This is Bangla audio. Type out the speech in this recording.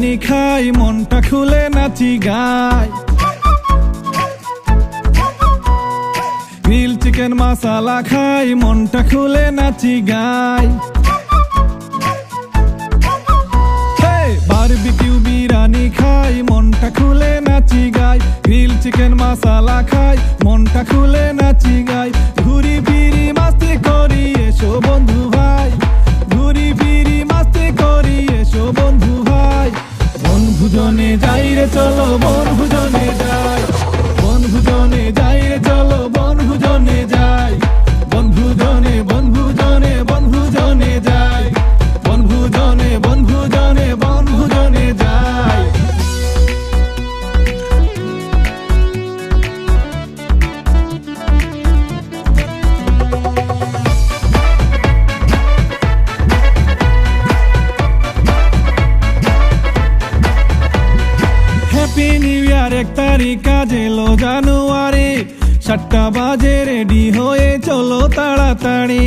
বিরিয়ানি খাই, মনটা খুলে নাচি গাই। গ্রিল চিকেন মশালা খাই, মনটা খুলে নাচি গাই। বারবিকিউ বিরিয়ানি খাই, মনটা খুলে নাচি গাই। গ্রিল চিকেন মশালা খাই, মনটা খুলে নাচি গাই। ঘুরি ফিরি মাস্তি করি এসো বন্ধু ভাই, ঘুরি ফিরি মাস্তি করি এসো বন্ধু ভাই। বনভোজনে যাই রে চলো, বনভোজনে যাই, বনভোজনে যাই রে চলো, বনভোজনে যাই। বনভোজনে বনভোজনে বনভোজনে যাই, বনভোজনে বনভোজনে বনভোজনে যাই। হ্যাপি নিউ ইয়ার 1 তারিখ আজ এলো জানুয়ারি, 7টা বাজে রেডি হয়ে চলো তাড়াতাড়ি।